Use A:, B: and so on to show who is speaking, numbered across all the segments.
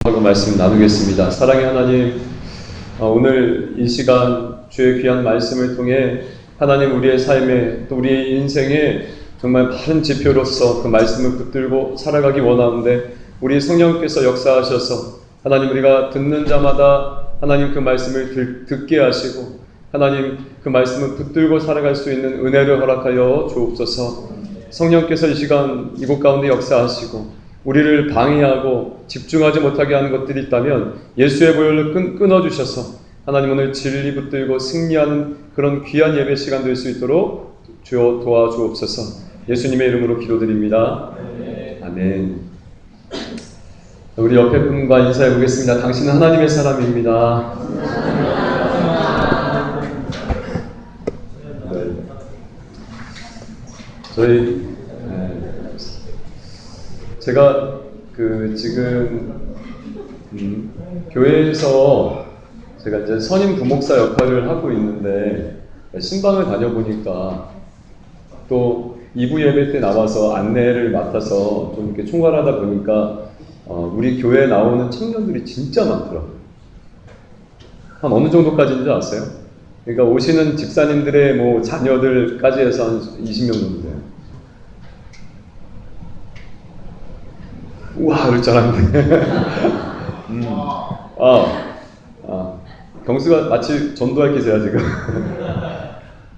A: 하고 말씀 나누겠습니다. 사랑의 하나님, 오늘 이 시간 주의 귀한 말씀을 통해 하나님 우리의 삶에 또 우리의 인생에 정말 바른 지표로서 그 말씀을 붙들고 살아가기 원하는데 우리 성령께서 역사하셔서 하나님 우리가 듣는 자마다 하나님 그 말씀을 듣게 하시고 하나님 그 말씀을 붙들고 살아갈 수 있는 은혜를 허락하여 주옵소서. 성령께서 이 시간 이곳 가운데 역사하시고 우리를 방해하고 집중하지 못하게 하는 것들이 있다면 예수의 보혈로 끊어주셔서 하나님 오늘 진리 붙들고 승리하는 그런 귀한 예배 시간 될 수 있도록 주여 도와주옵소서. 예수님의 이름으로 기도드립니다. 아멘. 우리 옆에 분과 인사해 보겠습니다. 당신은 하나님의 사람입니다. 제가 지금 교회에서 제가 이제 선임 부목사 역할을 하고 있는데 신방을 다녀보니까 또 2부 예배 때 나와서 안내를 맡아서 좀 이렇게 총괄하다 보니까 우리 교회에 나오는 청년들이 진짜 많더라고요. 한 어느 정도까지인 줄 아세요? 그러니까 오시는 집사님들의 뭐 자녀들까지 해서 한 20명 정도 돼요. 우와, 그럴 줄 알았는데. 경수가 마치 전도할 기세야, 지금.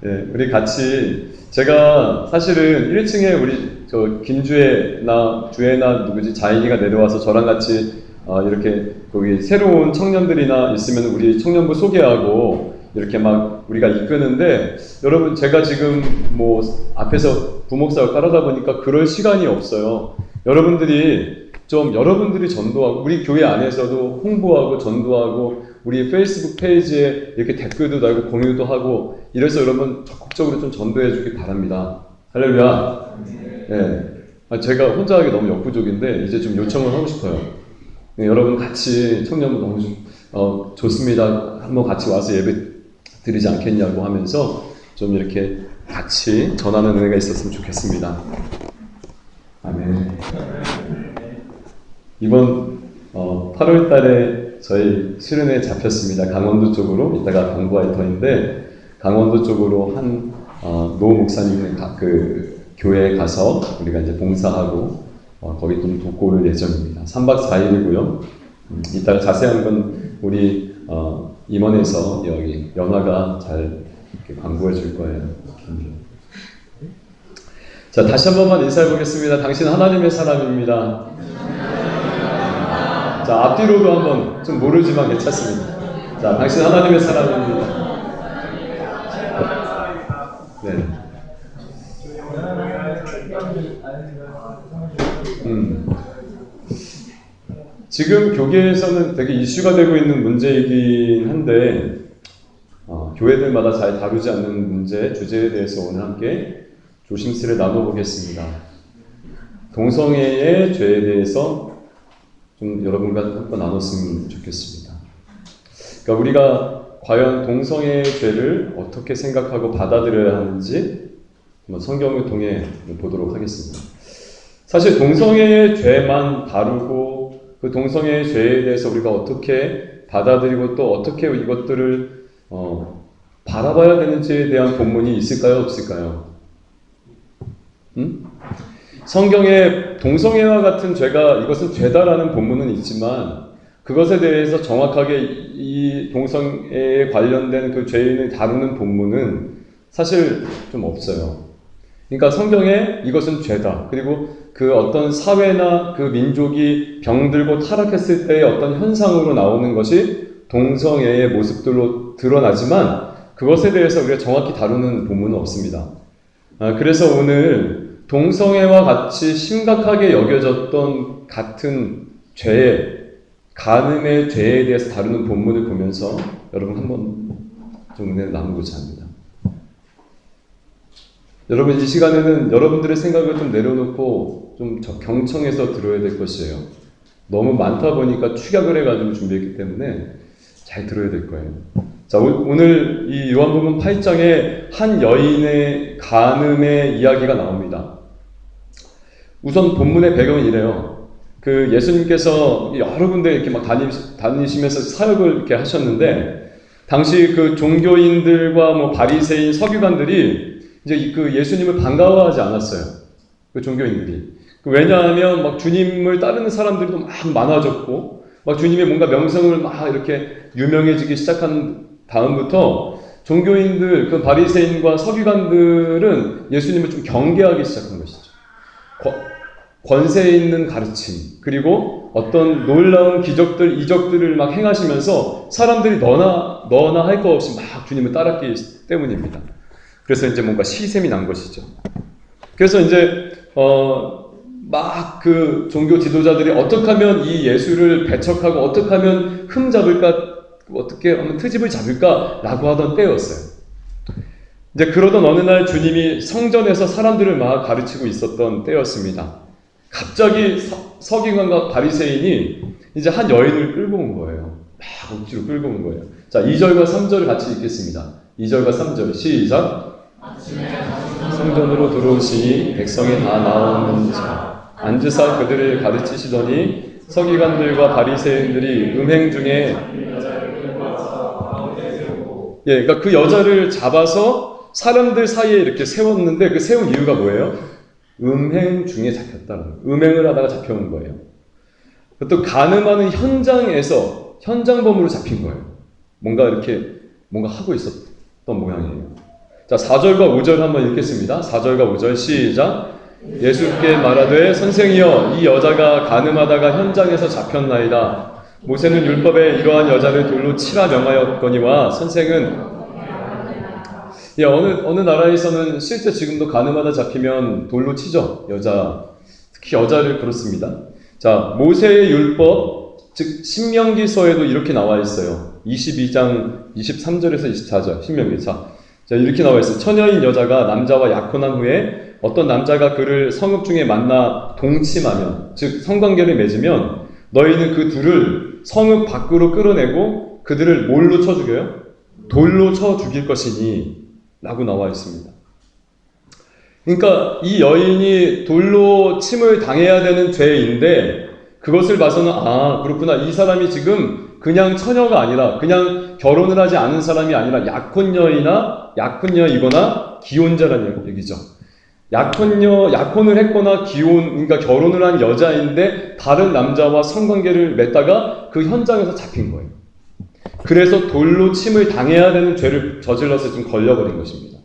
A: 네, 우리 같이, 제가 사실은 1층에 우리 김주혜나 주혜나 누구지 자인이가 내려와서 저랑 같이 이렇게 거기 새로운 청년들이나 있으면 우리 청년부 소개하고 이렇게 막 우리가 이끄는데, 여러분 제가 지금 뭐 앞에서 부목사 역할을 하다 보니까 그럴 시간이 없어요. 여러분들이 전도하고 우리 교회 안에서도 홍보하고 전도하고 우리 페이스북 페이지에 이렇게 댓글도 달고 공유도 하고 이래서 여러분 적극적으로 좀 전도해 주기 바랍니다. 할렐루야. 네. 제가 혼자 하기 너무 역부족인데 이제 좀 요청을 하고 싶어요. 네, 여러분 같이 청년부 너무 좋습니다. 한번 같이 와서 예배 드리지 않겠냐고 하면서 좀 이렇게 같이 전하는 은혜가 있었으면 좋겠습니다. 아멘. 이번 8월 달에 저희 수련회 잡혔습니다. 강원도 쪽으로. 이따가 강부활터인데 강원도 쪽으로 한 노 목사님 그 교회에 가서 우리가 이제 봉사하고 거기 좀 돕고 올 예정입니다. 3박 4일이고요. 이따가 자세한 건 우리 임원에서 여기 연화가 잘 이렇게 광고해 줄 거예요. 자, 다시 한 번만 인사해 보겠습니다. 당신은 하나님의 사람입니다. 자, 앞뒤로도 한번 좀 모르지만 괜찮습니다. 자, 당신 하나님의 사람입니다. 네. 지금 교계에서는 되게 이슈가 되고 있는 문제이긴 한데 교회들마다 잘 다루지 않는 문제, 주제에 대해서 오늘 함께 조심스레 나눠보겠습니다. 동성애의 죄에 대해서 좀 여러분과 한번 나눴으면 좋겠습니다. 그러니까 우리가 과연 동성애의 죄를 어떻게 생각하고 받아들여야 하는지 한번 성경을 통해 보도록 하겠습니다. 사실 동성애의 죄만 다루고 그 동성애의 죄에 대해서 우리가 어떻게 받아들이고 또 어떻게 이것들을 바라봐야 되는지에 대한 본문이 있을까요? 없을까요? 성경에 동성애와 같은 죄가 이것은 죄다라는 본문은 있지만 그것에 대해서 정확하게 이 동성애에 관련된 그 죄인을 다루는 본문은 사실 좀 없어요. 그러니까 성경에 이것은 죄다. 그리고 그 어떤 사회나 그 민족이 병들고 타락했을 때의 어떤 현상으로 나오는 것이 동성애의 모습들로 드러나지만 그것에 대해서 우리가 정확히 다루는 본문은 없습니다. 그래서 오늘 동성애와 같이 심각하게 여겨졌던 같은 죄, 간음의 죄에 대해서 다루는 본문을 보면서 여러분 한번 좀 은혜를 나누고자 합니다. 여러분 이 시간에는 여러분들의 생각을 좀 내려놓고 좀 경청해서 들어야 될 것이에요. 너무 많다 보니까 축약을 해가지고 준비했기 때문에 잘 들어야 될 거예요. 자, 오늘 이 요한복음 8장에 한 여인의 간음의 이야기가 나옵니다. 우선 본문의 배경은 이래요. 그 예수님께서 여러 군데 이렇게 막 다니시면서 사역을 이렇게 하셨는데, 당시 그 종교인들과 뭐 바리새인, 서기관들이 이제 그 예수님을 반가워하지 않았어요. 그 종교인들이. 왜냐하면 막 주님을 따르는 사람들도 막 많아졌고, 막 주님의 뭔가 명성을 막 이렇게 유명해지기 시작한 다음부터 종교인들, 그 바리새인과 서기관들은 예수님을 좀 경계하기 시작한 것이죠. 권세 있는 가르침, 그리고 어떤 놀라운 기적들, 이적들을 막 행하시면서 사람들이 너나 할 거 없이 막 주님을 따랐기 때문입니다. 그래서 이제 뭔가 시샘이 난 것이죠. 그래서 이제 막 그 종교 지도자들이 어떻게 하면 이 예수를 배척하고 어떻게 하면 흠잡을까, 어떻게 하면 트집을 잡을까라고 하던 때였어요. 이제 그러던 어느 날 주님이 성전에서 사람들을 막 가르치고 있었던 때였습니다. 갑자기 서기관과 바리새인이 이제 한 여인을 끌고 온 거예요. 막 억지로 끌고 온 거예요. 자, 2절과 3절을 같이 읽겠습니다. 2절과 3절 시작. 성전으로 들어오시니 백성이 다 나오는지라 앉으사 그들을 가르치시더니 서기관들과 바리새인들이 음행 중에 그러니까 그 여자를 잡아서 사람들 사이에 이렇게 세웠는데, 그 세운 이유가 뭐예요? 음행 중에 잡혔다는 거예요. 음행을 하다가 잡혀온 거예요. 또 간음하는 현장에서 현장범으로 잡힌 거예요. 뭔가 하고 있었던 모양이에요. 자, 4절과 5절 한번 읽겠습니다. 4절과 5절 시작. 예수께 말하되 선생이여 이 여자가 간음하다가 현장에서 잡혔나이다. 모세는 율법에 이러한 여자를 돌로 치라 명하였거니와 선생은 어느 나라에서는 실제 지금도 간음하다 잡히면 돌로 치죠. 특히 여자를 그렇습니다. 자, 모세의 율법, 즉 신명기서에도 이렇게 나와 있어요. 22장 23절에서 24절 신명기. 자, 이렇게 나와 있어요. 처녀인 여자가 남자와 약혼한 후에 어떤 남자가 그를 성읍 중에 만나 동침하면, 즉 성관계를 맺으면 너희는 그 둘을 성읍 밖으로 끌어내고 그들을 뭘로 쳐 죽여요? 돌로 쳐 죽일 것이니 라고 나와 있습니다. 그러니까 이 여인이 돌로 침을 당해야 되는 죄인데, 그것을 봐서는 그렇구나, 이 사람이 지금 그냥 처녀가 아니라, 그냥 결혼을 하지 않은 사람이 아니라 약혼녀이거나 기혼자라는 얘기죠. 약혼을 했거나 그러니까 결혼을 한 여자인데 다른 남자와 성관계를 맺다가 그 현장에서 잡힌 거예요. 그래서 돌로 침을 당해야 되는 죄를 저질러서 좀 걸려버린 것입니다.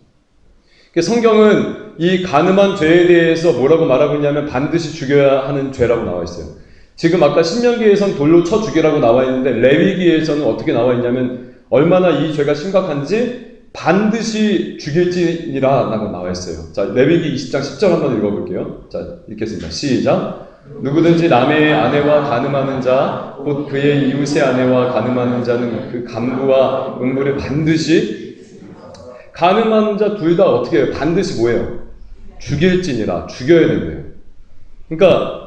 A: 성경은 이 간음한 죄에 대해서 뭐라고 말하고 있냐면 반드시 죽여야 하는 죄라고 나와 있어요. 지금 아까 신명기에선 돌로 쳐 죽이라고 나와 있는데, 레위기에서는 어떻게 나와 있냐면 얼마나 이 죄가 심각한지 반드시 죽일지니라 라고 나와 있어요. 자, 레위기 20장 10절 한번 읽어볼게요. 자, 읽겠습니다. 시작. 누구든지 남의 아내와 간음하는 자, 곧 그의 이웃의 아내와 간음하는 자는 그 간부와 음부를 반드시, 간음하는 자 둘 다 어떻게 해요? 반드시 뭐예요? 죽일지니라, 죽여야 된대요. 그러니까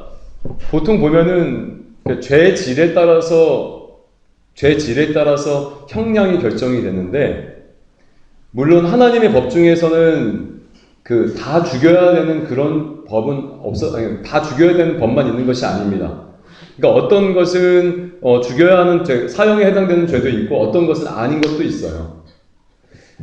A: 보통 보면은 죄 질에 따라서 형량이 결정이 되는데, 물론 하나님의 법 중에서는 다 죽여야 되는 그런 법은 다 죽여야 되는 법만 있는 것이 아닙니다. 그러니까 어떤 것은 죽여야 하는 죄, 사형에 해당되는 죄도 있고 어떤 것은 아닌 것도 있어요.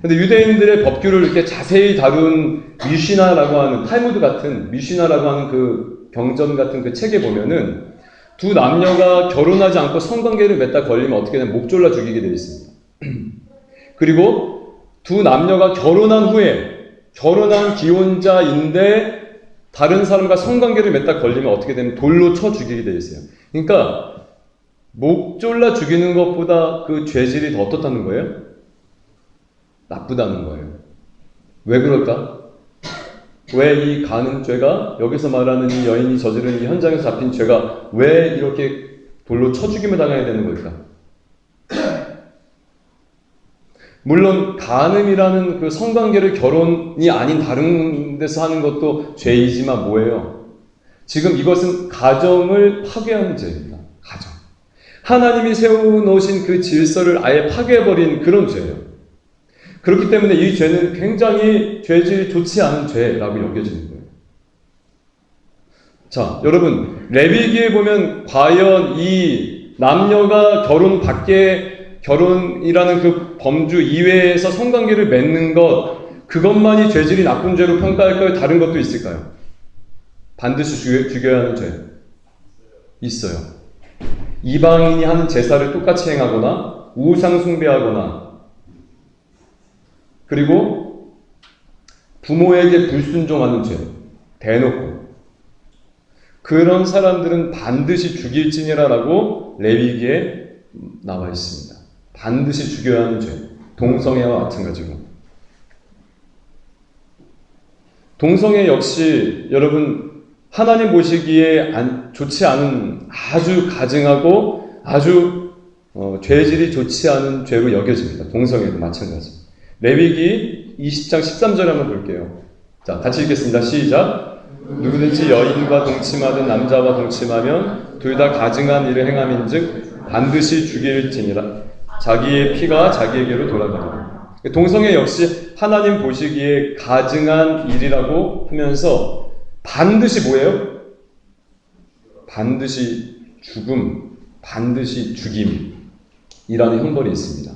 A: 근데 유대인들의 법규를 이렇게 자세히 다룬 미시나라고 하는 미시나라고 하는 그 경전 같은 그 책에 보면은 두 남녀가 결혼하지 않고 성관계를 맺다 걸리면 어떻게 되면 목 졸라 죽이게 되어 있습니다. 그리고 두 남녀가 결혼한 기혼자인데 다른 사람과 성관계를 맺다 걸리면 어떻게 되면 돌로 쳐 죽이게 되어 있어요. 그러니까 목 졸라 죽이는 것보다 그 죄질이 더 어떻다는 거예요? 나쁘다는 거예요. 왜 그럴까? 왜 이 간음죄가, 여기서 말하는 이 여인이 저지른 이 현장에서 잡힌 죄가 왜 이렇게 돌로 쳐 죽임을 당해야 되는 걸까? 물론 간음이라는 그 성관계를 결혼이 아닌 다른 데서 하는 것도 죄이지만 뭐예요? 지금 이것은 가정을 파괴하는 죄입니다. 가정. 하나님이 세워놓으신 그 질서를 아예 파괴해버린 그런 죄예요. 그렇기 때문에 이 죄는 굉장히 죄질이 좋지 않은 죄라고 여겨지는 거예요. 자, 여러분, 레위기에 보면 과연 이 남녀가 결혼 밖에 결혼이라는 그 범주 이외에서 성관계를 맺는 것, 그것만이 죄질이 나쁜 죄로 평가할까요? 다른 것도 있을까요? 반드시 죽여야 하는 죄 있어요. 이방인이 하는 제사를 똑같이 행하거나 우상 숭배하거나, 그리고 부모에게 불순종하는 죄 대놓고, 그런 사람들은 반드시 죽일지니라라고 레위기에 나와 있습니다. 반드시 죽여야 하는 죄. 동성애와 마찬가지고, 동성애 역시 여러분 하나님 보시기에 좋지 않은, 아주 가증하고 아주 죄질이 좋지 않은 죄로 여겨집니다. 동성애도 마찬가지. 레위기 20장 13절 한번 볼게요. 자, 같이 읽겠습니다. 시작. 누구든지 여인과 동침하든 남자와 동침하면 둘 다 가증한 일을 행함인즉 반드시 죽일지니라. 자기의 피가 자기에게로 돌아가리라. 동성애 역시 하나님 보시기에 가증한 일이라고 하면서 반드시 뭐예요? 반드시 죽음, 반드시 죽임이라는 형벌이 있습니다.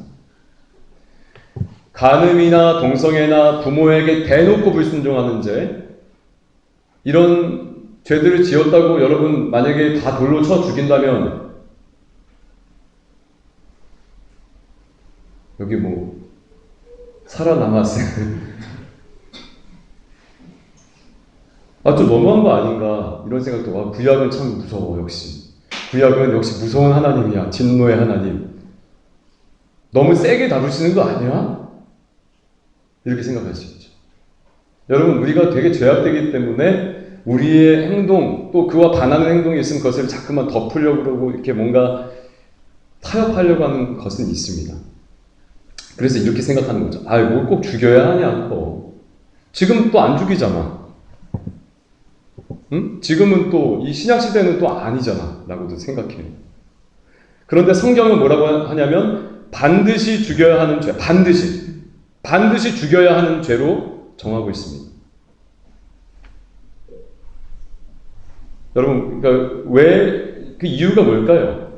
A: 간음이나 동성애나 부모에게 대놓고 불순종하는 죄, 이런 죄들을 지었다고 여러분 만약에 다 돌로 쳐 죽인다면 여기 뭐 살아남았어요. 좀 너무한 거 아닌가 이런 생각도. 구약은 참 무서워. 역시 구약은 역시 무서운 하나님이야. 진노의 하나님. 너무 세게 다루시는 거 아니야? 이렇게 생각할 수 있죠. 여러분, 우리가 되게 죄악되기 때문에 우리의 행동, 또 그와 반하는 행동이 있으면 그것을 자꾸만 덮으려고 그러고 이렇게 뭔가 타협하려고 하는 것은 있습니다. 그래서 이렇게 생각하는 거죠. 뭘 꼭 죽여야 하냐고. 지금 또 안 죽이잖아. 응? 지금은 또 이 신약시대는 또 아니잖아 라고도 생각해요. 그런데 성경은 뭐라고 하냐면 반드시 죽여야 하는 죄, 반드시 죽여야 하는 죄로 정하고 있습니다. 여러분, 그러니까 왜, 그 이유가 뭘까요?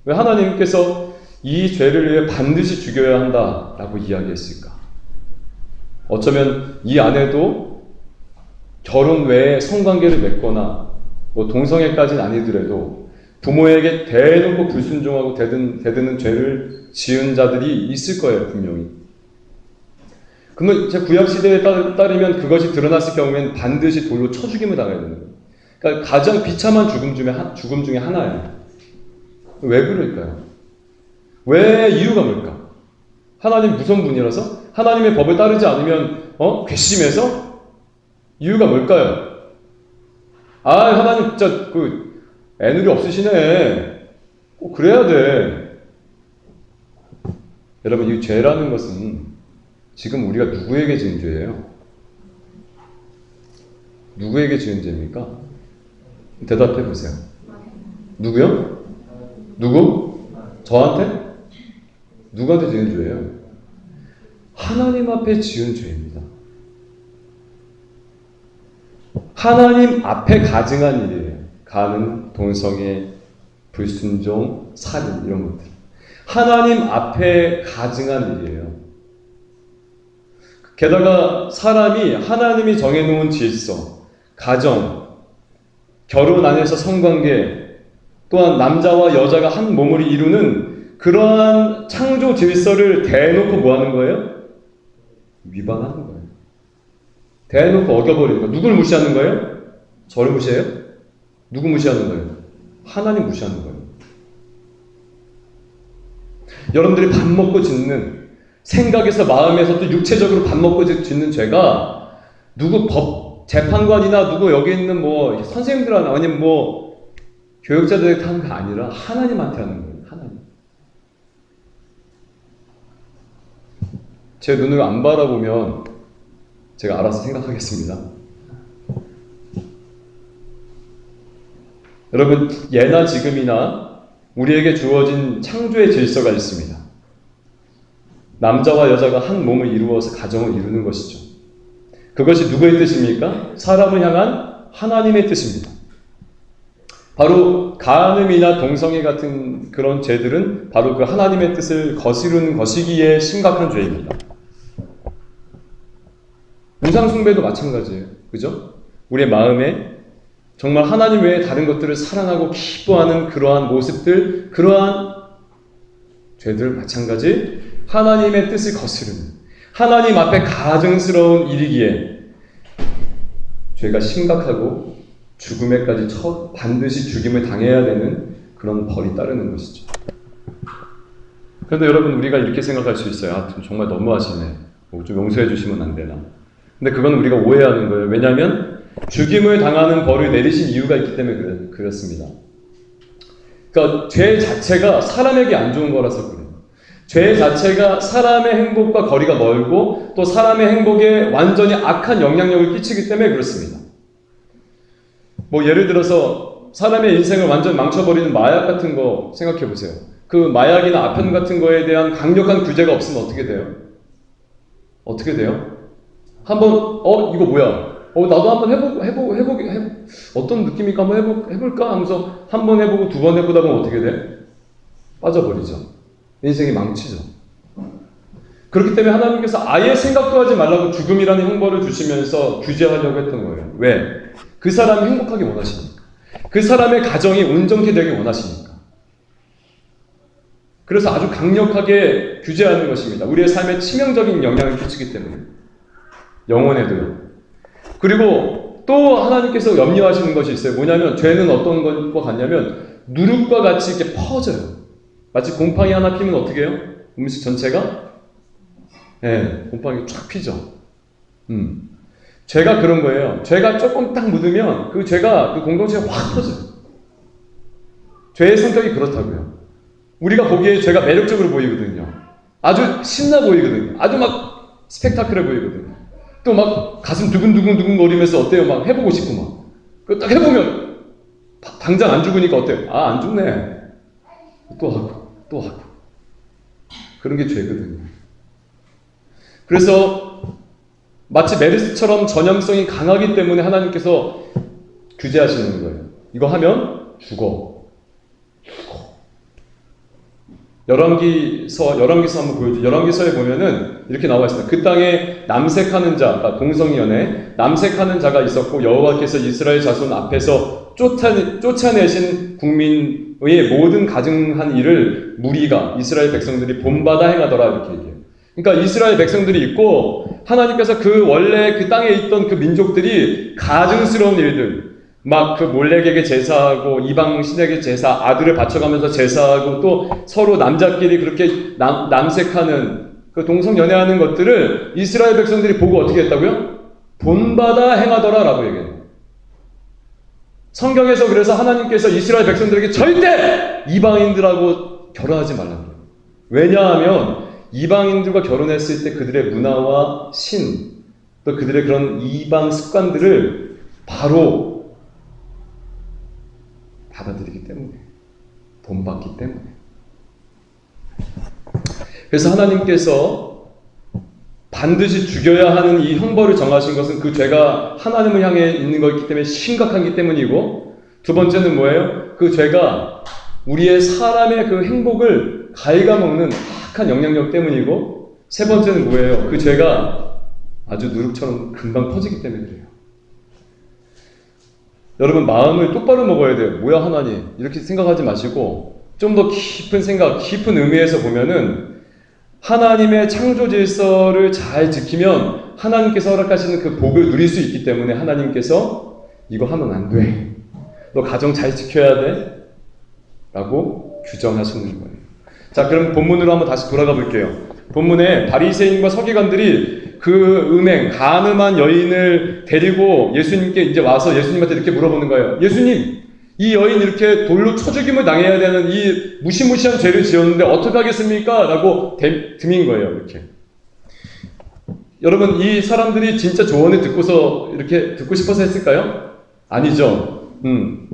A: 왜 하나님께서 이 죄를 위해 반드시 죽여야 한다라고 이야기했을까? 어쩌면 이 안에도 결혼 외에 성관계를 맺거나 뭐 동성애까지는 아니더라도 부모에게 대놓고 불순종하고 대드는 죄를 지은 자들이 있을 거예요, 분명히. 그러면 제 구약시대에 따르면 그것이 드러났을 경우에는 반드시 돌로 쳐 죽임을 당해야 되는 거예요. 그러니까 가장 비참한 죽음 중에 하나예요. 왜 그럴까요? 왜? 이유가 뭘까? 하나님 무서운 분이라서? 하나님의 법을 따르지 않으면 괘씸해서? 이유가 뭘까요? 하나님 진짜 애누리 없으시네. 꼭 그래야 돼. 여러분, 이 죄라는 것은 지금 우리가 누구에게 지은 죄예요? 누구에게 지은 죄입니까? 대답해 보세요. 누구요? 누구? 저한테? 누구한테 지은 죄예요? 하나님 앞에 지은 죄입니다. 하나님 앞에 가증한 일이에요. 간음, 동성애, 불순종, 살인 이런 것들. 하나님 앞에 가증한 일이에요. 게다가 사람이 하나님이 정해놓은 질서, 가정, 결혼 안에서 성관계, 또한 남자와 여자가 한 몸을 이루는 그러한 창조 질서를 대놓고 뭐 하는 거예요? 위반하는 거예요. 대놓고 어겨버리는 거예요. 누굴 무시하는 거예요? 저를 무시해요? 누구 무시하는 거예요? 하나님 무시하는 거예요. 여러분들이 밥 먹고 짓는, 생각에서 마음에서 또 육체적으로 밥 먹고 짓는 죄가 누구 재판관이나 누구 여기 있는 뭐 선생님들한테 아니면 뭐 교육자들한테 하는 게 아니라 하나님한테 하는 거예요. 하나님. 제 눈을 안 바라보면 제가 알아서 생각하겠습니다. 여러분, 예나 지금이나 우리에게 주어진 창조의 질서가 있습니다. 남자와 여자가 한 몸을 이루어서 가정을 이루는 것이죠. 그것이 누구의 뜻입니까? 사람을 향한 하나님의 뜻입니다. 바로 간음이나 동성애 같은 그런 죄들은 바로 그 하나님의 뜻을 거스르는 것이기에 심각한 죄입니다. 우상숭배도 마찬가지예요. 그죠? 우리의 마음에 정말 하나님 외에 다른 것들을 사랑하고 기뻐하는 그러한 모습들, 그러한 죄들 마찬가지 하나님의 뜻을 거스르는, 하나님 앞에 가증스러운 일이기에 죄가 심각하고 죽음에까지 반드시 죽임을 당해야 되는 그런 벌이 따르는 것이죠. 그런데 여러분, 우리가 이렇게 생각할 수 있어요. 아, 정말 너무하시네. 좀 용서해 주시면 안 되나. 근데 그건 우리가 오해하는 거예요. 왜냐하면 죽임을 당하는 벌을 내리신 이유가 있기 때문에 그렇습니다. 그러니까 죄 자체가 사람에게 안 좋은 거라서 그래요. 죄 자체가 사람의 행복과 거리가 멀고 또 사람의 행복에 완전히 악한 영향력을 끼치기 때문에 그렇습니다. 뭐 예를 들어서 사람의 인생을 완전 망쳐버리는 마약 같은 거 생각해 보세요. 그 마약이나 아편 같은 거에 대한 강력한 규제가 없으면 어떻게 돼요? 어떻게 돼요? 한번 이거 뭐야? 나도 한번 해보게 어떤 느낌일까 한번 해볼까 하면서 한 번 해보고 두 번 해보다 보면 어떻게 돼? 빠져버리죠. 인생이 망치죠. 그렇기 때문에 하나님께서 아예 생각도 하지 말라고 죽음이라는 형벌을 주시면서 규제하려고 했던 거예요. 왜? 그 사람이 행복하게 원하시니까. 그 사람의 가정이 온전케 되길 원하시니까. 그래서 아주 강력하게 규제하는 것입니다. 우리의 삶에 치명적인 영향을 끼치기 때문에. 영혼에도요. 그리고 또 하나님께서 염려하시는 것이 있어요. 뭐냐면 죄는 어떤 것과 같냐면 누룩과 같이 이렇게 퍼져요. 마치 곰팡이 하나 피면 어떻게 해요? 음식 전체가? 네, 곰팡이 쫙 피죠. 죄가 그런 거예요. 죄가 조금 딱 묻으면 그 죄가 그 공동체에 확 퍼져요. 죄의 성격이 그렇다고요. 우리가 보기에 죄가 매력적으로 보이거든요. 아주 신나 보이거든요. 아주 막 스펙타클해 보이거든요. 또 막 가슴 두근두근 거리면서 어때요? 막 해보고 싶고 막. 그 딱 해보면 당장 안 죽으니까 어때요? 아, 안 죽네. 또 하고. 그런 게 죄거든요. 그래서 마치 메르스처럼 전염성이 강하기 때문에 하나님께서 규제하시는 거예요. 이거 하면 죽어. 열왕기서 한번 보여줘. 열왕기서에 보면은 이렇게 나와 있습니다. 그 땅에 남색하는 자, 그러니까 동성연애, 남색하는 자가 있었고 여호와께서 이스라엘 자손 앞에서 쫓아내신 국민의 모든 가증한 일을 무리가 이스라엘 백성들이 본받아 행하더라 이렇게 얘기해요. 그러니까 이스라엘 백성들이 있고 하나님께서 그 원래 그 땅에 있던 그 민족들이 가증스러운 일들, 막 그 몰렉에게 제사하고 이방 신에게 제사, 아들을 바쳐가면서 제사하고 또 서로 남자끼리 그렇게 남색하는 그 동성 연애하는 것들을 이스라엘 백성들이 보고 어떻게 했다고요? 본받아 행하더라 라고 얘기해요. 성경에서 그래서 하나님께서 이스라엘 백성들에게 절대 이방인들하고 결혼하지 말라고 해요. 왜냐하면 이방인들과 결혼했을 때 그들의 문화와 또 그들의 그런 이방 습관들을 바로 받아들이기 때문에, 본받기 때문에. 그래서 하나님께서 반드시 죽여야 하는 이 형벌을 정하신 것은 그 죄가 하나님을 향해 있는 것이기 때문에 심각하기 때문이고, 두 번째는 뭐예요? 그 죄가 우리의 사람의 그 행복을 갉아먹는 악한 영향력 때문이고, 세 번째는 뭐예요? 그 죄가 아주 누룩처럼 금방 퍼지기 때문에 그래요. 여러분, 마음을 똑바로 먹어야 돼요. 뭐야 하나님, 이렇게 생각하지 마시고 좀 더 깊은 생각, 깊은 의미에서 보면은 하나님의 창조 질서를 잘 지키면 하나님께서 허락하시는 그 복을 누릴 수 있기 때문에 하나님께서 이거 하면 안 돼, 너 가정 잘 지켜야 돼 라고 규정하시는 거예요. 자, 그럼 본문으로 한번 다시 돌아가 볼게요. 본문에 바리새인과 서기관들이 그 간음한 여인을 데리고 예수님께 이제 와서 예수님한테 이렇게 물어보는 거예요. 예수님, 이 여인 이렇게 돌로 쳐 죽임을 당해야 되는 이 무시무시한 죄를 지었는데 어떻게 하겠습니까? 라고 드민 거예요. 이렇게. 여러분, 이 사람들이 진짜 조언을 듣고서 이렇게 듣고 싶어서 했을까요? 아니죠.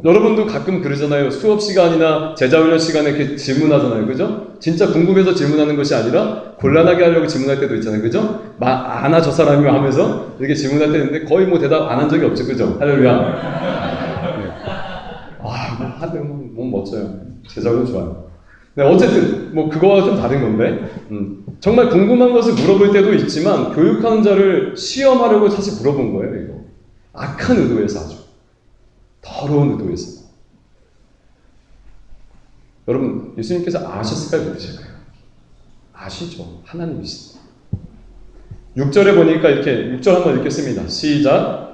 A: 여러분도 가끔 그러잖아요. 수업 시간이나 제자훈련 시간에 이렇게 질문하잖아요. 그죠? 진짜 궁금해서 질문하는 것이 아니라 곤란하게 하려고 질문할 때도 있잖아요. 그죠? 아나 저 사람이 하면서 이렇게 질문할 때 있는데 거의 뭐 대답 안 한 적이 없죠. 그죠? 할렐루야. 네. 하든 뭐 멋져요. 제자도 좋아요. 네, 어쨌든 뭐 그거와 좀 다른 건데 정말 궁금한 것을 물어볼 때도 있지만 교육하는 자를 시험하려고 사실 물어본 거예요. 이거 악한 의도에서 아주 더러운 의도에서. 여러분 예수님께서 아셨을까요? 모르실까요? 아시죠. 하나님이시죠. 6절에 보니까 이렇게 6절 한번 읽겠습니다. 시작.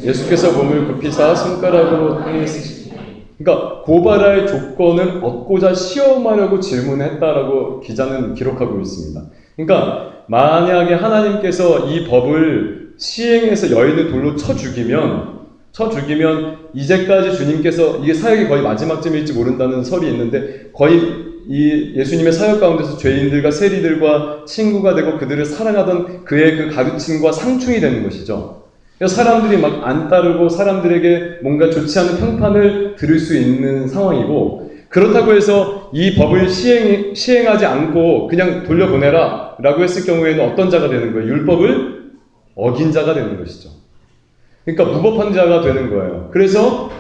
A: 예수께서 몸을 굽히사 손가락으로 땅에 쓰시니. 그러니까 고발할 조건을 얻고자 시험하려고 질문했다라고 기자는 기록하고 있습니다. 그러니까 만약에 하나님께서 이 법을 시행해서 여인을 돌로 쳐 죽이면 이제까지 주님께서 이게 사역이 거의 마지막쯤일지 모른다는 설이 있는데 거의 이 예수님의 사역 가운데서 죄인들과 세리들과 친구가 되고 그들을 사랑하던 그의 그 가르침과 상충이 되는 것이죠. 사람들이 막 안 따르고 사람들에게 뭔가 좋지 않은 평판을 들을 수 있는 상황이고, 그렇다고 해서 이 법을 시행하지 않고 그냥 돌려보내라 라고 했을 경우에는 어떤 자가 되는 거예요? 율법을 어긴 자가 되는 것이죠. 그러니까 무법한 자가 되는 거예요. 그래서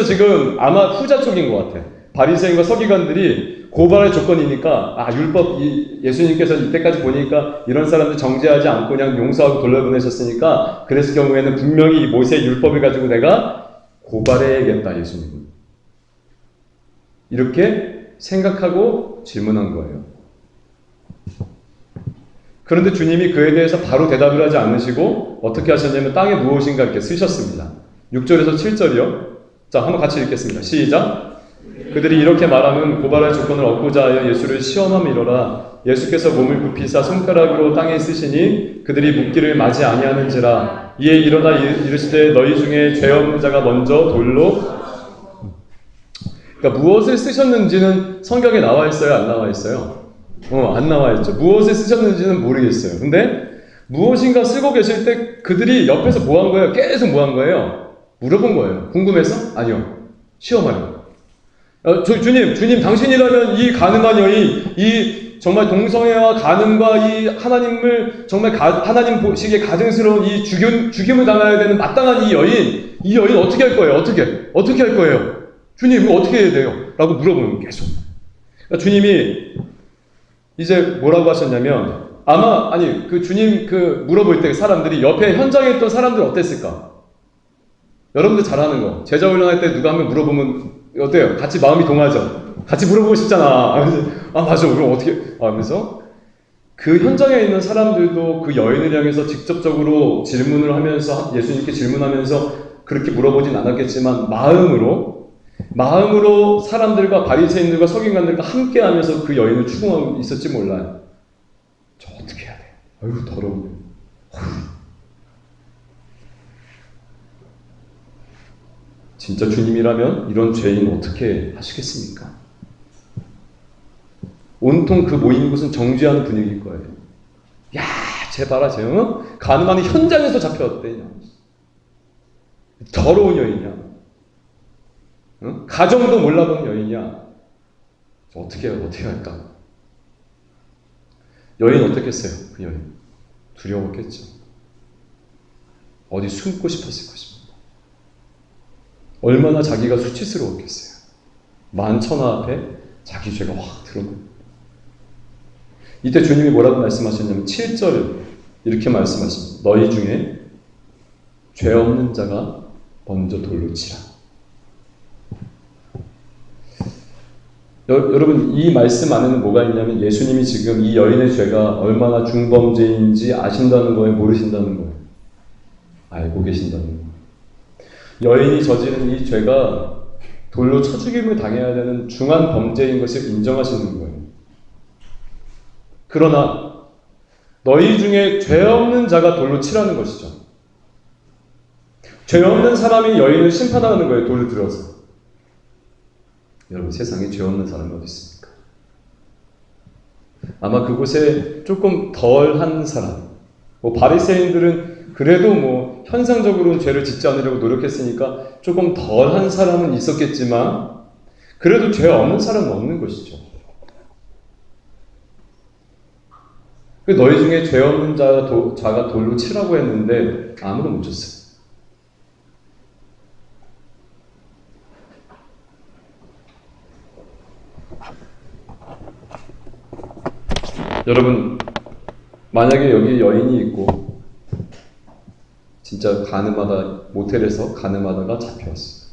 A: 지금 아마 후자 쪽인 것 같아요. 바리새인과 서기관들이 고발할 조건이니까 율법 예수님께서 이때까지 보니까 이런 사람들 정죄하지 않고 그냥 용서하고 돌려보내셨으니까 그랬을 경우에는 분명히 모세의 율법을 가지고 내가 고발해야겠다 예수님은. 이렇게 생각하고 질문한 거예요. 그런데 주님이 그에 대해서 바로 대답을 하지 않으시고 어떻게 하셨냐면 땅에 무엇인가 이렇게 쓰셨습니다. 6절에서 7절이요. 자, 한번 같이 읽겠습니다. 시작. 그들이 이렇게 말하면 고발할 조건을 얻고자 하여 예수를 시험함이로라. 예수께서 몸을 굽히사 손가락으로 땅에 쓰시니 그들이 묻기를 마지 아니하는지라. 이에 일어나 이르시되 너희 중에 죄 없는 자가 먼저 돌로. 그러니까 무엇을 쓰셨는지는 성경에 나와 있어요? 안 나와 있어요? 안 나와 있죠. 무엇을 쓰셨는지는 모르겠어요. 근데 무엇인가 쓰고 계실 때 그들이 옆에서 뭐 한 거예요? 계속 뭐 한 거예요? 물어본 거예요. 궁금해서? 아니요. 시험하려고. 주님, 당신이라면 이 가늠한 여인, 이 정말 동성애와 간음과 이 하나님을 정말 하나님 보시기에 가증스러운 이 죽임을 당해야 되는 마땅한 이 여인 어떻게 할 거예요? 어떻게 할 거예요? 주님, 이거 어떻게 해야 돼요? 라고 물어보는 거예요, 계속. 그러니까 주님이 이제 뭐라고 하셨냐면, 그 주님 물어볼 때 사람들이 옆에 현장에 있던 사람들 어땠을까? 여러분들 잘하는 거. 제자 훈련할 때 누가 한번 물어보면 어때요? 같이 마음이 동하죠? 같이 물어보고 싶잖아. 맞아. 그럼 어떻게, 하면서 그 현장에 있는 사람들도 그 여인을 향해서 직접적으로 질문을 하면서 예수님께 질문하면서 그렇게 물어보진 않았겠지만 마음으로 사람들과 바리새인들과 서기관들과 함께 하면서 그 여인을 추궁하고 있었지 몰라요. 저 어떻게 해야 돼? 아유 더러워. 진짜 주님이라면 이런 죄인 어떻게 하시겠습니까? 온통 그 모인 곳은 정죄하는 분위기일 거예요. 야, 쟤 봐라, 쟤 가늠하는 현장에서 잡혀왔대. 더러운 여인이야. 가정도 몰라본 여인이야. 어떻게 할까? 여인 어떻게 했어요? 그 여인 두려웠겠죠. 어디 숨고 싶었을 것입니다. 얼마나 자기가 수치스러웠겠어요. 만천하 앞에 자기 죄가 확 드러나요. 이때 주님이 뭐라고 말씀하셨냐면 7절 이렇게 말씀하십니다. 너희 중에 죄 없는 자가 먼저 돌로 치라. 여러분 이 말씀 안에는 뭐가 있냐면 예수님이 지금 이 여인의 죄가 얼마나 중범죄인지 아신다는 거예요? 모르신다는 거예요? 알고 계신다는 거예요. 여인이 저지른 이 죄가 돌로 쳐 죽임을 당해야 되는 중한 범죄인 것을 인정하시는 거예요. 그러나 너희 중에 죄 없는 자가 돌로 치라는 것이죠. 죄 없는 사람이 여인을 심판하는 거예요. 돌을 들어서. 여러분 세상에 죄 없는 사람이 어디 있습니까? 아마 그곳에 조금 덜한 사람, 바리새인들은 그래도 현상적으로는 죄를 짓지 않으려고 노력했으니까 조금 덜한 사람은 있었겠지만 그래도 죄 없는 사람은 없는 것이죠. 너희 중에 죄 없는 자가 돌로 치라고 했는데 아무도 못 줬어요. 여러분, 만약에 여기 여인이 있고 진짜 가늠하다, 모텔에서 가늠하다가 잡혀왔어요.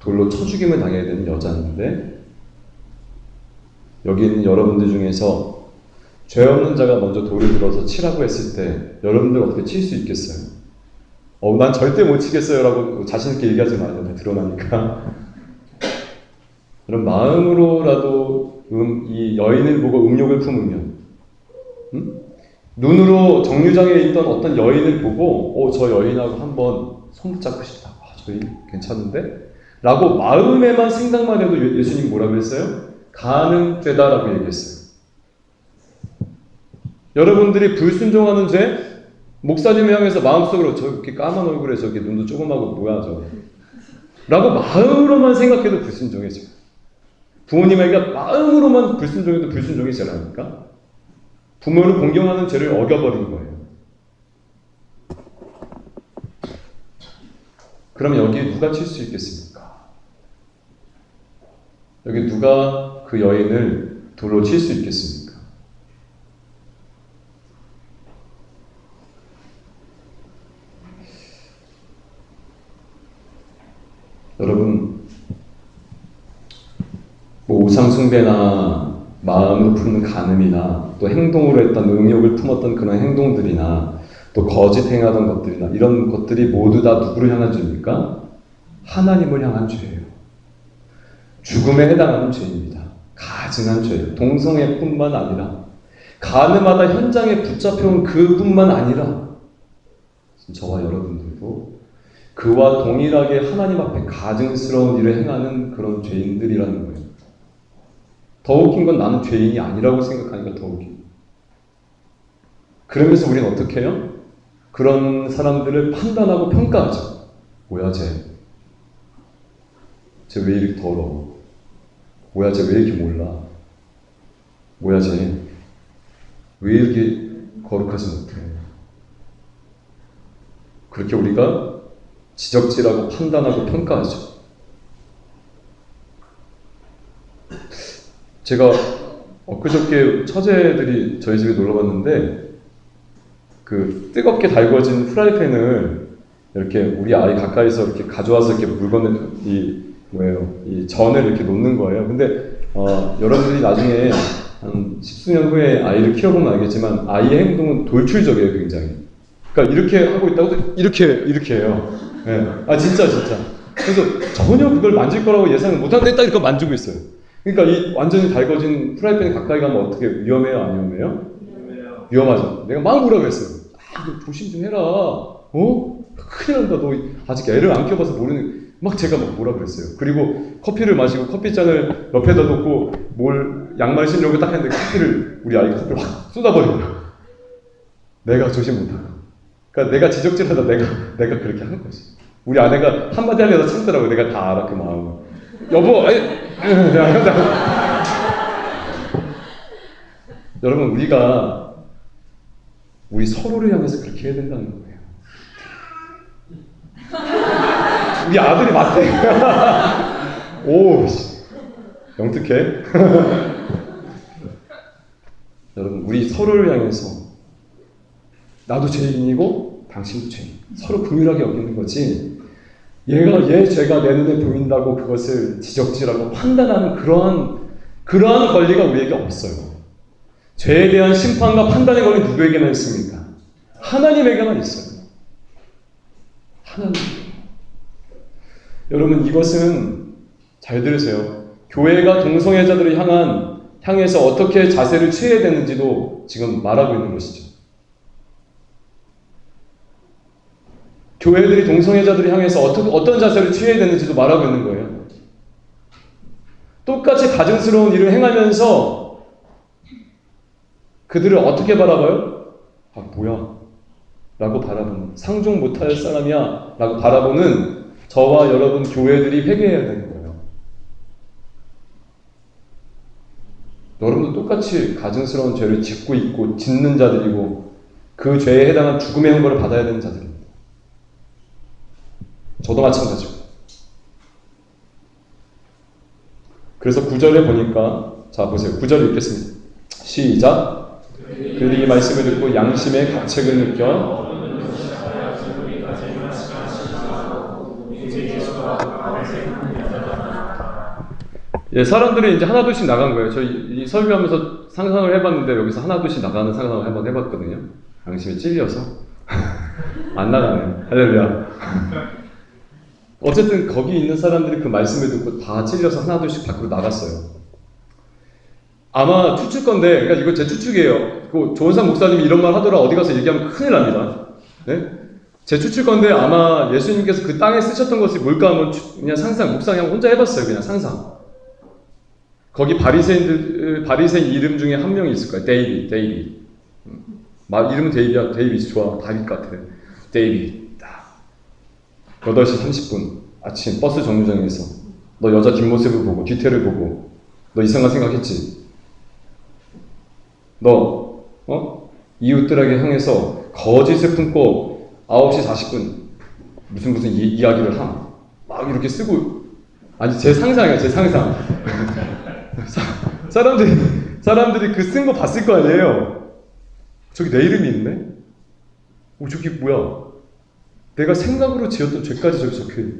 A: 돌로 쳐 죽임을 당해야 되는 여자인데 여기 있는 여러분들 중에서 죄 없는 자가 먼저 돌을 들어서 치라고 했을 때 여러분들 어떻게 칠 수 있겠어요? 난 절대 못 치겠어요 라고 자신있게 얘기하지 마요. 드러나니까. 그럼 마음으로라도 이 여인을 보고 음욕을 품으면, 눈으로 정류장에 있던 어떤 여인을 보고 저 여인하고 한번 손붙잡고 싶다. 저 여인 괜찮은데? 라고 마음에만 생각만 해도 예수님 뭐라고 했어요? 가늠되다라고 얘기했어요. 여러분들이 불순종하는 죄, 목사님을 향해서 마음속으로 저렇게 까만 얼굴에 저기 눈도 조그마하고 뭐야 저 라고 마음으로만 생각해도 불순종해져요. 부모님에게 마음으로만 불순종해도 불순종이잖아요. 부모를 공경하는 죄를 어겨버린 거예요. 그럼 여기 누가 칠 수 있겠습니까? 여기 누가 그 여인을 돌로 칠 수 있겠습니까? 여러분, 우상숭배나 마음으로 품는 간음이나 또 행동으로 했던 음욕을 품었던 그런 행동들이나 또 거짓 행하던 것들이나 이런 것들이 모두 다 누구를 향한 죄입니까? 하나님을 향한 죄예요. 죽음에 해당하는 죄입니다. 가증한 죄예요. 동성애뿐만 아니라 간음하다 현장에 붙잡혀온 그뿐만 아니라 저와 여러분들도 그와 동일하게 하나님 앞에 가증스러운 일을 행하는 그런 죄인들이라는 거예요. 더 웃긴 건 나는 죄인이 아니라고 생각하니까 더 웃긴. 그러면서 우리는 어떻게 해요? 그런 사람들을 판단하고 평가하죠. 뭐야 쟤 왜 이렇게 더러워? 뭐야 쟤 왜 이렇게 몰라? 뭐야 쟤 왜 이렇게 거룩하지 못해? 그렇게 우리가 지적질하고 판단하고 평가하죠. 제가 엊그저께 처제들이 저희 집에 놀러 왔는데 그 뜨겁게 달궈진 프라이팬을 이렇게 우리 아이 가까이서 이렇게 가져와서 이렇게 물건을 이 전을 이렇게 놓는 거예요. 근데 여러분들이 나중에 한 십수년 후에 아이를 키워보면 알겠지만 아이의 행동은 돌출적이에요, 굉장히. 그러니까 이렇게 하고 있다고 이렇게 해요. 네. 진짜. 그래서 전혀 그걸 만질 거라고 예상을 못하는데 딱 이렇게 만지고 있어요. 그러니까 이 완전히 달궈진 프라이팬에 가까이 가면 어떻게 위험해요? 안 위험해요? 위험하죠. 내가 막 뭐라 그랬어요. 너 조심 좀 해라. 큰일 난다. 너 아직 애를 안 키워봐서 모르는. 막 제가 막 뭐라 그랬어요. 그리고 커피를 마시고 커피잔을 옆에다 놓고 양말 신려고 딱 했는데 우리 아이가 커피를 확 쏟아버린 거야. 내가 조심 못하고. 그러니까 내가 지적질하다 내가 그렇게 한 거지. 우리 아내가 한마디 하려다 참더라고. 내가 다 알아 그 마음을. 여보, 여러분 우리 서로를 향해서 그렇게 해야 된다는 거예요. 우리 아들이 맞대. 오, 영특해. 여러분 우리 서로를 향해서 나도 죄인이고 당신도 죄인. 서로 긍휼하게 여기는 거지. 얘 죄가 내 눈에 보인다고 그것을 지적질하고 판단하는 그러한 권리가 우리에게 없어요. 죄에 대한 심판과 판단의 권리 누구에게만 있습니까? 하나님에게만 있어요. 하나님. 여러분 이것은 잘 들으세요. 교회가 동성애자들을 향해서 어떻게 자세를 취해야 되는지도 지금 말하고 있는 것이죠. 교회들이 동성애자들을 향해서 어떤 자세를 취해야 되는지도 말하고 있는 거예요. 똑같이 가증스러운 일을 행하면서 그들을 어떻게 바라봐요? 뭐야? 라고 바라보는, 상종 못할 사람이야? 라고 바라보는 저와 여러분 교회들이 회개해야 되는 거예요. 여러분도 똑같이 가증스러운 죄를 짓고 있고 짓는 자들이고 그 죄에 해당한 죽음의 형벌을 받아야 되는 자들입니다. 저도 마찬가지고. 그래서 9절에 보니까, 자 보세요. 9절 읽겠습니다. 시작. 그들이 이 말씀을 듣고 양심의 가책을 느껴 예, 사람들이 이제 하나둘씩 나간 거예요. 저 이 설교하면서 상상을 해봤는데 여기서 하나둘씩 나가는 상상을 한번 해봤거든요. 양심에 찔려서 안 나가네요. 할렐루야. 어쨌든 거기 있는 사람들이 그 말씀을 듣고 다 찔려서 하나둘씩 밖으로 나갔어요. 아마 추측 건데, 그러니까 이거 제 추측이에요. 그 조은상 목사님이 이런 말 하더라 어디 가서 얘기하면 큰일 납니다. 네? 제 추측 건데 아마 예수님께서 그 땅에 쓰셨던 것이 뭘까 하면 그냥 상상, 묵상 그냥 혼자 해봤어요. 그냥 상상. 거기 바리새인 이름 중에 한 명이 있을 거예요. 데이빗. 이름은 데이빗이야. 데이빗 좋아. 다윗 같아. 데이빗. 8시 30분 아침 버스 정류장에서 너 여자 뒷모습을 보고 뒤태를 보고 너 이상한 생각했지? 너 이웃들에게 향해서 거짓을 품고 9시 40분 무슨 이야기를 막 이렇게 쓰고 아니 제 상상이야. 제 상상. 사람들이 그 쓴 거 봤을 거 아니에요. 저기 내 이름이 있네? 저기 뭐야? 내가 생각으로 지었던 죄까지 저기 적혀있네.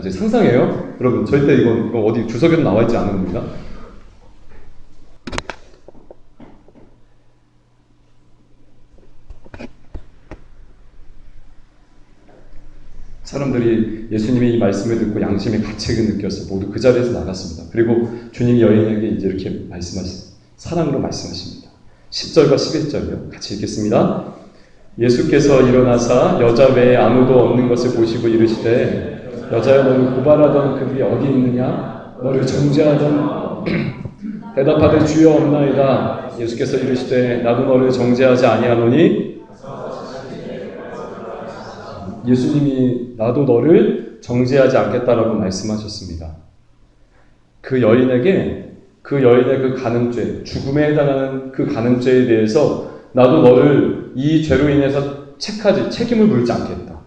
A: 제 상상이에요? 여러분 절대 이건 어디 주석에도 나와있지 않은 겁니다. 사람들이 예수님의 이 말씀을 듣고 양심의 가책을 느껴서 모두 그 자리에서 나갔습니다. 그리고 주님이 여인에게 이제 이렇게 말씀하십니다. 사랑으로 말씀하십니다. 10절과 11절이요. 같이 읽겠습니다. 예수께서 일어나사 여자 외에 아무도 없는 것을 보시고 이르시되 여자여 너를 고발하던 그들이 어디 있느냐? 너를 정죄하던 대답하되 주여 없나이다. 예수께서 이르시되 나도 너를 정죄하지 아니하노니 예수님이 나도 너를 정죄하지 않겠다라고 말씀하셨습니다. 그 여인의 그 간음죄, 죽음에 해당하는 그 간음죄에 대해서 나도 너를 이 죄로 인해서 책임을 물지 않겠다.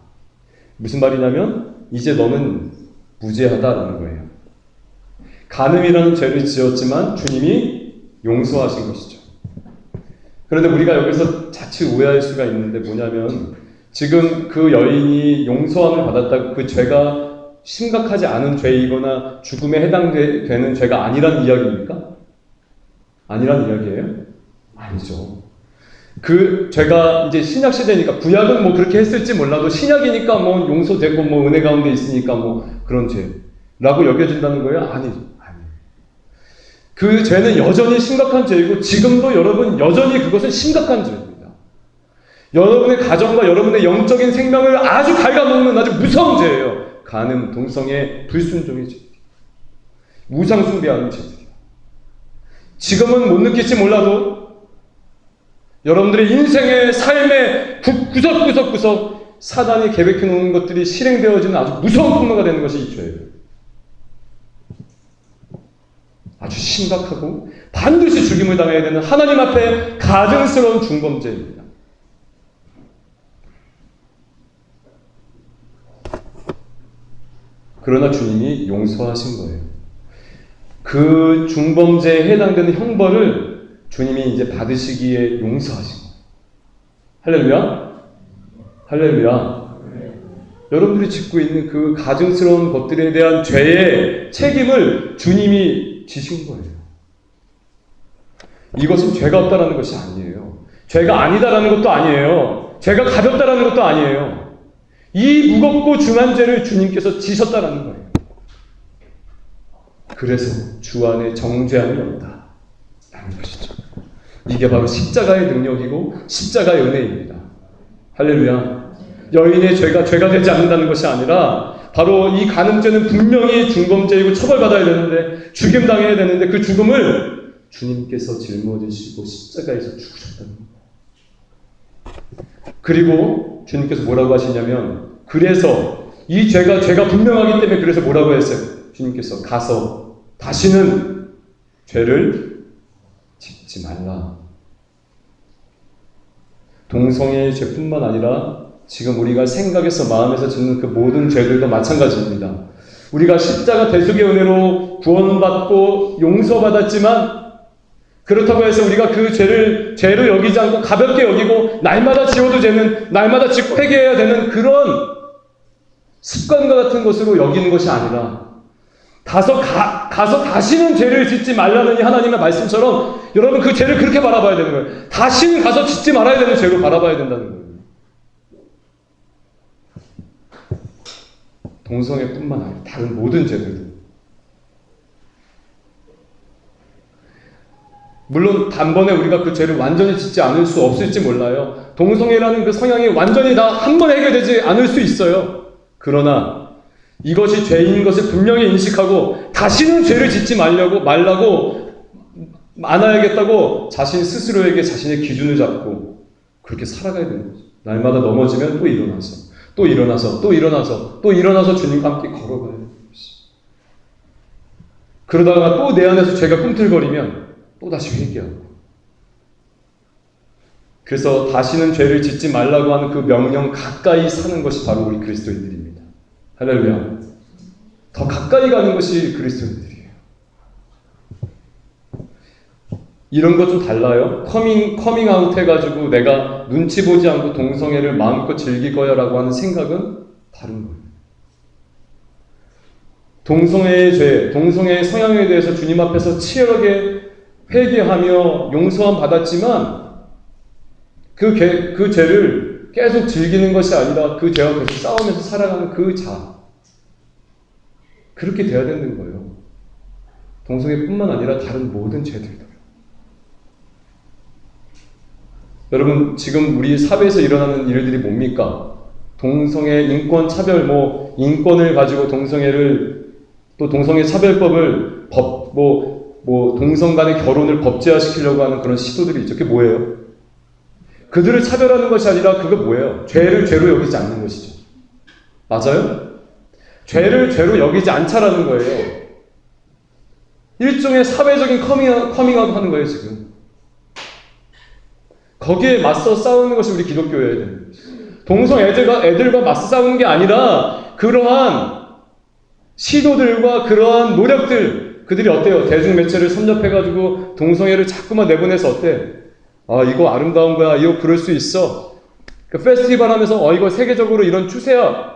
A: 무슨 말이냐면 이제 너는 무죄하다라는 거예요. 간음이라는 죄를 지었지만 주님이 용서하신 것이죠. 그런데 우리가 여기서 자칫 오해할 수가 있는데 뭐냐면 지금 그 여인이 용서함을 받았다고 그 죄가 심각하지 않은 죄이거나 죽음에 해당되는 죄가 아니란 이야기입니까? 아니란 이야기예요? 아니죠. 그 죄가 이제 신약 시대니까 구약은 뭐 그렇게 했을지 몰라도 신약이니까 뭐 용서되고 뭐 은혜 가운데 있으니까 뭐 그런 죄라고 여겨진다는 거예요? 아니죠. 그 죄는 여전히 심각한 죄이고 지금도 여러분 여전히 그것은 심각한 죄입니다. 여러분의 가정과 여러분의 영적인 생명을 아주 갉아먹는 아주 무서운 죄예요. 간음, 동성애, 불순종의 죄. 우상 숭배하는 죄들이요. 지금은 못 느낄지 몰라도 여러분들의 인생의 삶의 구석구석 사단이 계획해 놓은 것들이 실행되어지는 아주 무서운 폭로가 되는 것이 이 죄예요. 아주 심각하고 반드시 죽임을 당해야 되는 하나님 앞에 가증스러운 중범죄입니다. 그러나 주님이 용서하신 거예요. 그 중범죄에 해당되는 형벌을 주님이 이제 받으시기에 용서하신 거예요. 할렐루야? 할렐루야? 여러분들이 짓고 있는 그 가증스러운 것들에 대한 죄의 책임을 주님이 지신 거예요. 이것은 죄가 없다라는 것이 아니에요. 죄가 아니다라는 것도 아니에요. 죄가 가볍다라는 것도 아니에요. 이 무겁고 중한 죄를 주님께서 지셨다라는 거예요. 그래서 주 안에 정죄함이 없다 라는 것이죠. 이게 바로 십자가의 능력이고 십자가의 은혜입니다. 할렐루야. 여인의 죄가 되지 않는다는 것이 아니라 바로 이 간음죄는 분명히 중범죄이고 처벌받아야 되는데 죽임당해야 되는데 그 죽음을 주님께서 짊어지시고 십자가에서 죽으셨다는 거예요. 그리고 주님께서 뭐라고 하시냐면 그래서 이 죄가 분명하기 때문에 그래서 뭐라고 했어요? 주님께서 가서 다시는 죄를 짓지 말라. 동성애의 죄뿐만 아니라 지금 우리가 생각에서 마음에서 짓는 그 모든 죄들도 마찬가지입니다. 우리가 십자가 대속의 은혜로 구원받고 용서받았지만 그렇다고 해서 우리가 그 죄를 여기지 않고 가볍게 여기고 날마다 지워도 되는, 날마다 짓고 회개해야 되는 그런 습관과 같은 것으로 여기는 것이 아니라 가서 다시는 죄를 짓지 말라는 이 하나님의 말씀처럼 여러분 그 죄를 그렇게 바라봐야 되는 거예요. 다시는 가서 짓지 말아야 되는 죄로 바라봐야 된다는 거예요. 동성애뿐만 아니라 다른 모든 죄들도. 물론 단번에 우리가 그 죄를 완전히 짓지 않을 수 없을지 몰라요. 동성애라는 그 성향이 완전히 다 한 번에 해결되지 않을 수 있어요. 그러나 이것이 죄인 것을 분명히 인식하고 다시는 죄를 짓지 말라고 안아야겠다고 자신 스스로에게 자신의 기준을 잡고 그렇게 살아가야 되는 거죠. 날마다 넘어지면 또 일어나서 또 일어나서 또 일어나서 또 일어나서 주님과 함께 걸어가야 되는 것이. 그러다가 또 내 안에서 죄가 꿈틀거리면 또 다시 회개하고. 그래서 다시는 죄를 짓지 말라고 하는 그 명령 가까이 사는 것이 바로 우리 그리스도인들입니다. 할렐루야. 더 가까이 가는 것이 그리스도인들이에요. 이런 거 좀 달라요. 커밍아웃 해가지고 내가 눈치 보지 않고 동성애를 마음껏 즐길 거야 라고 하는 생각은 다른 거예요. 동성애의 죄, 동성애의 성향에 대해서 주님 앞에서 치열하게 회개하며 용서함 받았지만 그 죄를 계속 즐기는 것이 아니라 그 죄와 계속 싸우면서 살아가는 그 자. 그렇게 돼야 되는 거예요. 동성애뿐만 아니라 다른 모든 죄들도. 여러분 지금 우리 사회에서 일어나는 일들이 뭡니까? 동성애 인권 차별, 인권을 가지고 동성애를 또 동성애 차별법을 동성 간의 결혼을 법제화시키려고 하는 그런 시도들이 있죠. 그게 뭐예요? 그들을 차별하는 것이 아니라 그거 뭐예요? 죄를 죄로 여기지 않는 것이죠. 맞아요? 죄를 죄로 여기지 않자라는 거예요. 일종의 사회적인 커밍아웃 하는 거예요, 지금. 거기에 맞서 싸우는 것이 우리 기독교여야 되는 거죠. 동성 애들과 맞서 싸우는 게 아니라 그러한 시도들과 그러한 노력들, 그들이 어때요? 대중매체를 섭렵해가지고 동성애를 자꾸만 내보내서 어때? 아, 이거 아름다운 거야. 이거 그럴 수 있어. 그 페스티벌 하면서 이거 세계적으로 이런 추세야.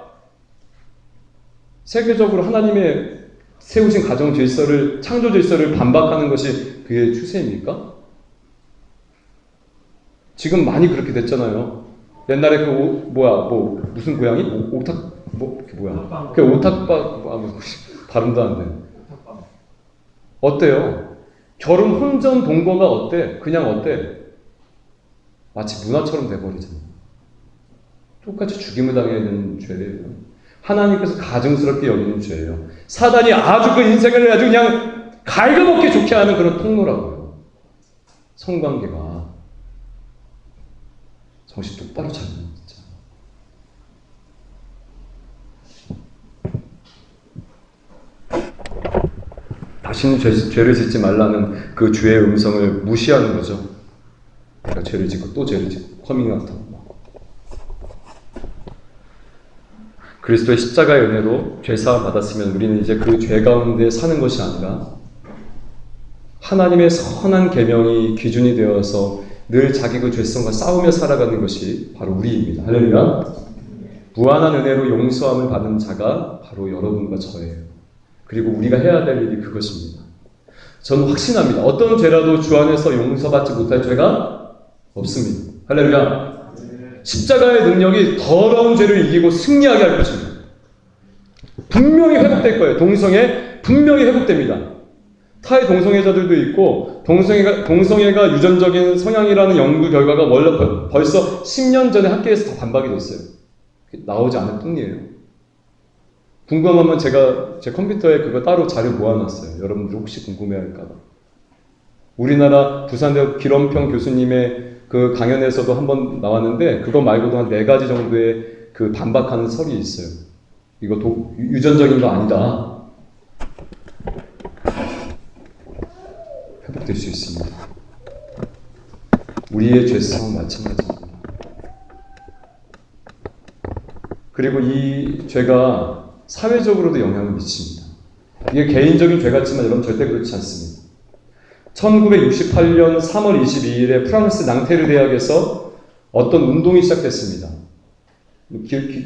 A: 세계적으로 하나님의 세우신 가정 질서를, 창조 질서를 반박하는 것이 그게 추세입니까? 지금 많이 그렇게 됐잖아요. 옛날에 무슨 고양이? 발음도 안 돼. 어때요? 결혼 혼전 동거가 어때? 그냥 어때? 마치 문화처럼 돼버리잖아요. 똑같이 죽임을 당해야 되는 죄예요. 하나님께서 가증스럽게 여기는 죄예요. 사단이 아주 그 인생을 아주 그냥 갉아먹기 좋게 하는 그런 통로라고요. 성관계가. 정신 똑바로 차리는 진짜. 다시는 죄를 짓지 말라는 그 주의 음성을 무시하는 거죠. 내가 죄를 짓고 또 죄를 짓고 커밍아웃하고. 그리스도의 십자가의 은혜로 죄사함 받았으면 우리는 이제 그 죄 가운데 사는 것이 아니라 하나님의 선한 계명이 기준이 되어서 늘 자기 그 죄성과 싸우며 살아가는 것이 바로 우리입니다. 할렐루야. 무한한 은혜로 용서함을 받은 자가 바로 여러분과 저예요. 그리고 우리가 해야 될 일이 그것입니다. 저는 확신합니다. 어떤 죄라도 주 안에서 용서받지 못할 죄가 없습니다. 할렐루야. 십자가의 능력이 더러운 죄를 이기고 승리하게 할 것입니다. 분명히 회복될 거예요. 동성애 분명히 회복됩니다. 타의 동성애자들도 있고 동성애가 유전적인 성향이라는 연구 결과가 원래 벌써 10년 전에 학계에서 다 반박이 됐어요. 나오지 않을 뿐이에요. 궁금하면 제가 제 컴퓨터에 그거 따로 자료 모아놨어요. 여러분들 혹시 궁금해할까봐. 우리나라 부산대학 기런평 교수님의 그 강연에서도 한번 나왔는데 그거 말고도 한 4가지 정도의 그 반박하는 설이 있어요. 이거 유전적인 거 아니다. 회복될 수 있습니다. 우리의 죄성은 마찬가지입니다. 그리고 이 죄가 사회적으로도 영향을 미칩니다. 이게 개인적인 죄 같지만 여러분 절대 그렇지 않습니다. 1968년 3월 22일에 프랑스 낭테르 대학에서 어떤 운동이 시작됐습니다.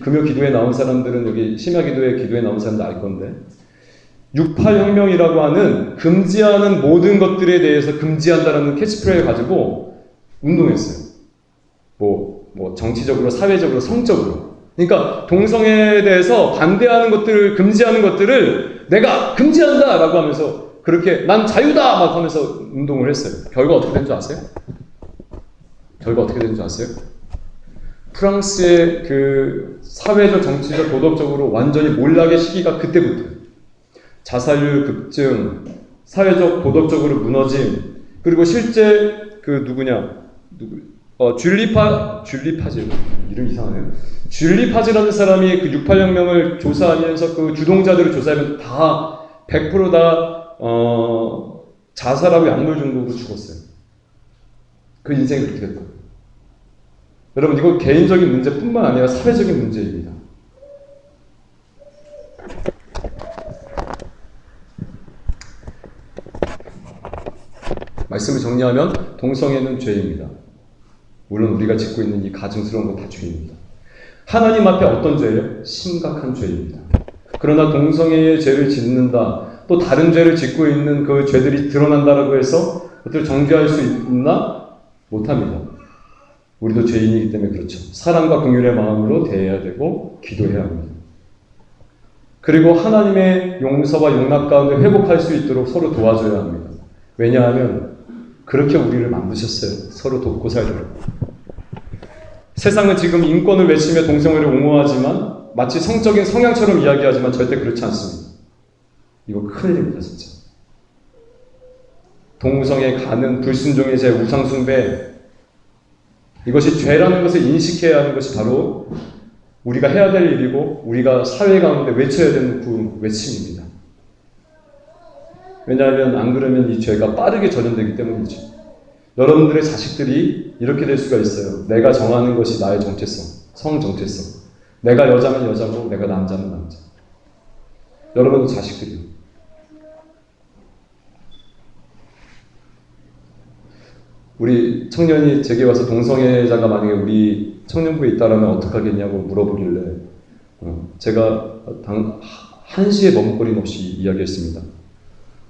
A: 금요 기도에 나온 사람들은 여기 심야 기도에 나온 사람들 알 건데 68혁명이라고 하는 금지하는 모든 것들에 대해서 금지한다라는 캐치프레이를 가지고 운동했어요. 뭐 정치적으로, 사회적으로, 성적으로. 그러니까 동성애에 대해서 반대하는 것들을, 금지하는 것들을 내가 금지한다라고 하면서 그렇게 난 자유다 막 하면서 운동을 했어요. 결과 어떻게 된 줄 아세요? 결과 어떻게 된 줄 아세요? 프랑스의 그 사회적, 정치적, 도덕적으로 완전히 몰락의 시기가 그때부터예요. 자살률 급증, 사회적, 도덕적으로 무너짐, 그리고 실제 줄리 파즈 이름 이상하네요. 줄리 파즈라는 사람이 그 68혁명을 조사하면서 그 주동자들을 조사하면 다 100% 자살하고 약물 중독으로 죽었어요. 그 인생이 그렇게 됐다. 여러분 이거 개인적인 문제뿐만 아니라 사회적인 문제입니다. 말씀을 정리하면 동성애는 죄입니다. 물론 우리가 짓고 있는 이 가증스러운 건 다 죄입니다. 하나님 앞에 어떤 죄예요? 심각한 죄입니다. 그러나 동성애의 죄를 짓는다, 또 다른 죄를 짓고 있는 그 죄들이 드러난다라고 해서 그것들을 정죄할 수 있나? 못합니다. 우리도 죄인이기 때문에 그렇죠. 사랑과 긍휼의 마음으로 대해야 되고 기도해야 합니다. 그리고 하나님의 용서와 용납 가운데 회복할 수 있도록 서로 도와줘야 합니다. 왜냐하면 그렇게 우리를 만드셨어요. 서로 돕고 살도록. 세상은 지금 인권을 외치며 동성애를 옹호하지만 마치 성적인 성향처럼 이야기하지만 절대 그렇지 않습니다. 이거 큰일입니다, 진짜. 동성애 가는 불순종의 제 우상숭배, 이것이 죄라는 것을 인식해야 하는 것이 바로 우리가 해야 될 일이고 우리가 사회 가운데 외쳐야 되는 그 외침입니다. 왜냐하면 안 그러면 이 죄가 빠르게 전염되기 때문이죠. 여러분들의 자식들이 이렇게 될 수가 있어요. 내가 정하는 것이 나의 정체성, 성 정체성. 내가 여자면 여자고 내가 남자면 남자. 여러분의 자식들이요. 우리 청년이 제게 와서 동성애자가 만약에 우리 청년부에 있다라면 어떡하겠냐고 물어보길래 제가 1시에 머뭇거림 없이 이야기했습니다.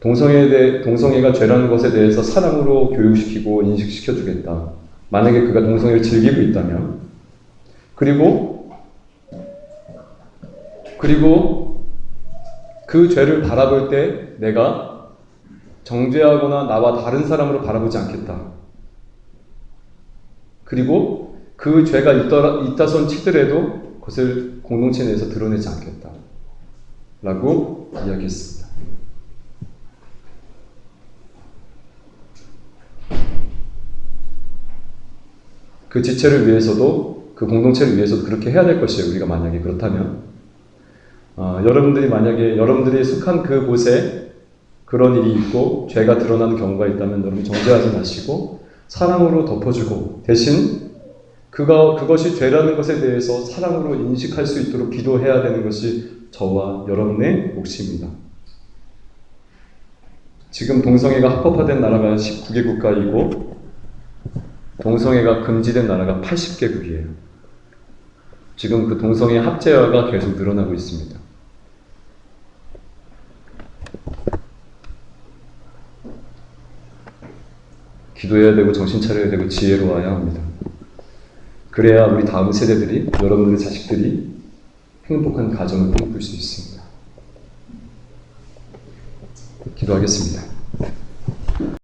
A: 동성애가 죄라는 것에 대해서 사랑으로 교육시키고 인식시켜주겠다. 만약에 그가 동성애를 즐기고 있다면. 그리고 그 죄를 바라볼 때 내가 정죄하거나 나와 다른 사람으로 바라보지 않겠다. 그리고 그 죄가 있다손 치더라도 그것을 공동체 내에서 드러내지 않겠다. 라고 이야기했습니다. 그 지체를 위해서도, 그 공동체를 위해서도 그렇게 해야 될 것이에요. 우리가 만약에 그렇다면. 여러분들이 만약에 여러분들이 속한 그곳에 그런 일이 있고 죄가 드러나는 경우가 있다면 여러분 정죄하지 마시고 사랑으로 덮어주고 대신 그것이 죄라는 것에 대해서 사랑으로 인식할 수 있도록 기도해야 되는 것이 저와 여러분의 몫입니다. 지금 동성애가 합법화된 나라가 19개 국가이고 동성애가 금지된 나라가 80개국이에요. 지금 그 동성애 합제화가 계속 늘어나고 있습니다. 기도해야 되고 정신 차려야 되고 지혜로워야 합니다. 그래야 우리 다음 세대들이, 여러분들의 자식들이 행복한 가정을 꿈꿀 수 있습니다. 기도하겠습니다.